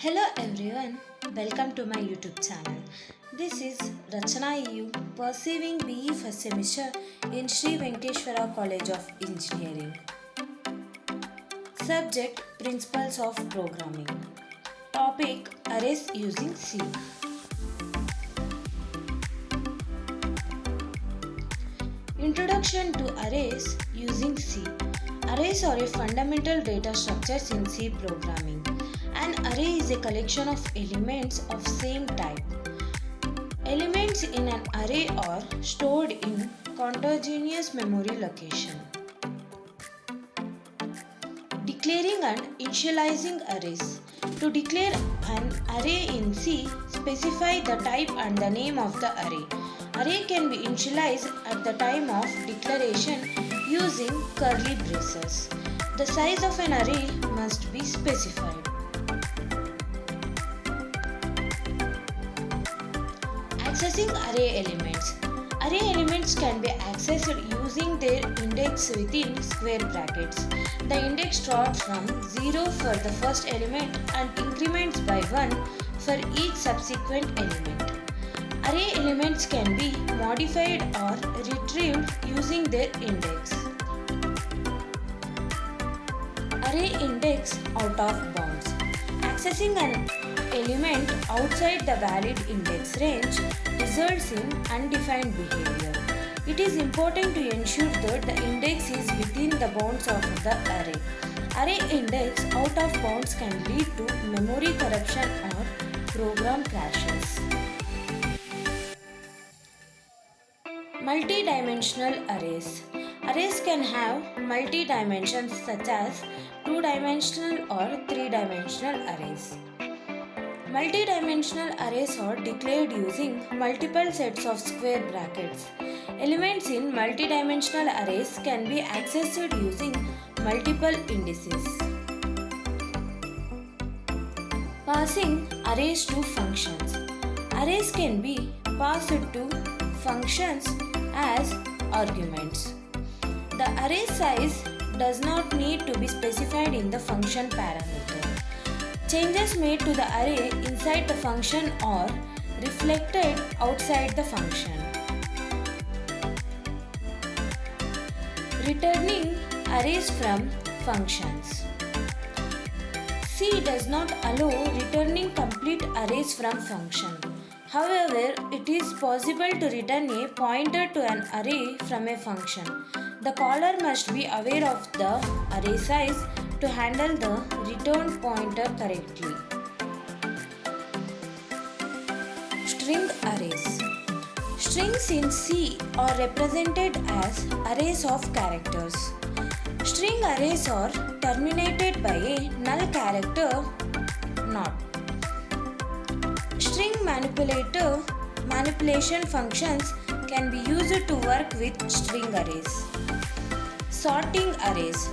Hello everyone, welcome to my YouTube channel. This is Rachana EU, pursuing BE first semester in Sri Venkateshwara College of Engineering. Subject Principles of Programming. Topic Arrays using C. Introduction to arrays using C. Arrays are a fundamental data structures in C programming. An array is a collection of elements of same type. Elements in an array are stored in contiguous memory location. Declaring and initializing arrays. To declare an array in C, specify the type and the name of the array. Array can be initialized at the time of declaration using curly braces. The size of an array must be specified. Accessing array elements. Array elements can be accessed using their index within square brackets. The index starts from 0 for the first element and increments by 1 for each subsequent element. Array elements can be modified or retrieved using their index. Array index out of bounds. Accessing an element outside the valid index range results in undefined behavior. It is important to ensure that the index is within the bounds of the array. Array index out of bounds can lead to memory corruption or program crashes. Multi-dimensional arrays. Arrays can have multi-dimensions such as 2-dimensional or 3-dimensional arrays. Multi-dimensional arrays are declared using multiple sets of square brackets. Elements in multi-dimensional arrays can be accessed using multiple indices. Passing arrays to functions. Arrays can be passed to functions as arguments. The array size does not need to be specified in the function parameter. Changes made to the array inside the function are reflected outside the function. Returning arrays from functions. C does not allow returning complete arrays from function. However, it is possible to return a pointer to an array from a function. The caller must be aware of the array size to handle the return pointer correctly. String arrays. Strings in C are represented as arrays of characters. String arrays are terminated by a null character not. String manipulation functions can be used to work with string arrays. Sorting arrays.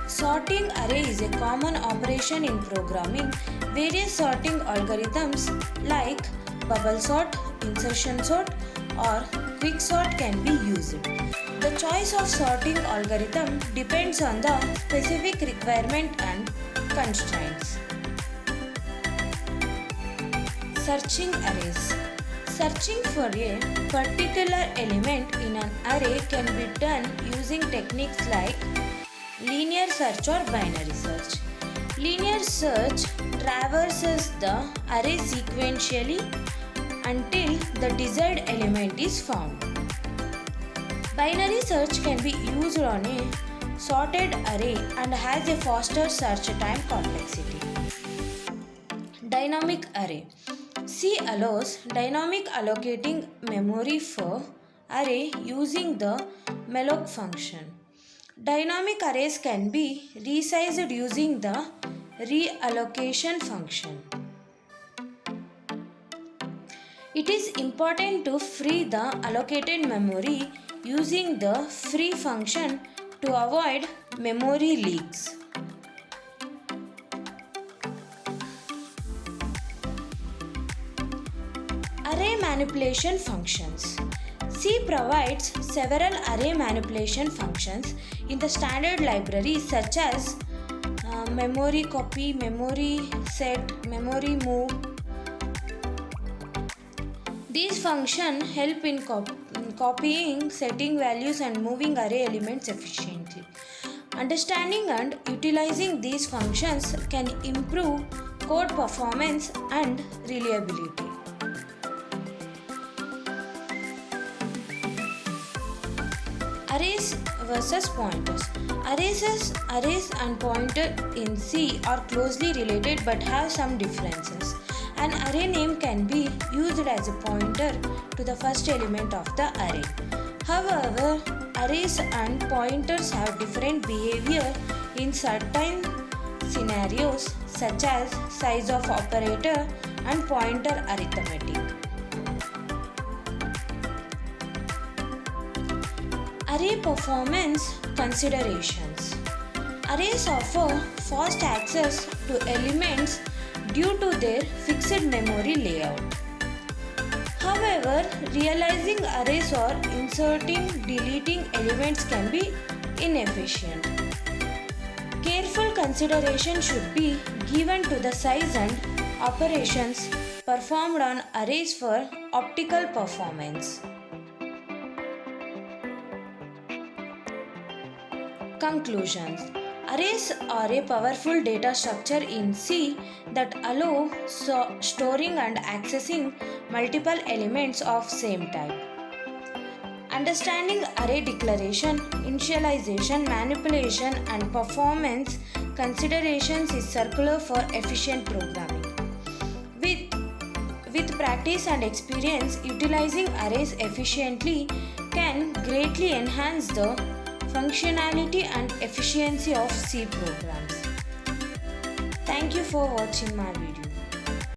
Sorting array is a common operation in programming. Various sorting algorithms like bubble sort, insertion sort, or quick sort can be used. The choice of sorting algorithm depends on the specific requirement and constraints. Searching arrays. Searching for a particular element in an array can be done using techniques like linear search or binary search. Linear search traverses the array sequentially until the desired element is found. Binary search can be used on a sorted array and has a faster search time complexity. Dynamic array. C allows dynamic allocating memory for array using the malloc function. Dynamic arrays can be resized using the reallocation function. It is important to free the allocated memory using the free function to avoid memory leaks. Array manipulation functions. C provides several array manipulation functions in the standard library such as memory copy, memory set, memory move. These functions help in copying, setting values and moving array elements efficiently. Understanding and utilizing these functions can improve code performance and reliability. Arrays versus pointers. Arrays and pointer in C are closely related but have some differences. An array name can be used as a pointer to the first element of the array. However, arrays and pointers have different behavior in certain scenarios such as size of operator and pointer arithmetic. Array performance considerations. Arrays offer fast access to elements due to their fixed memory layout. However, realizing arrays or inserting, deleting elements can be inefficient. Careful consideration should be given to the size and operations performed on arrays for optical performance. Conclusions. Arrays are a powerful data structure in C that allow storing and accessing multiple elements of same type. Understanding array declaration, initialization, manipulation, and performance considerations is circular for efficient programming. With practice and experience, utilizing arrays efficiently can greatly enhance the functionality and efficiency of C programs. Thank you for watching my video.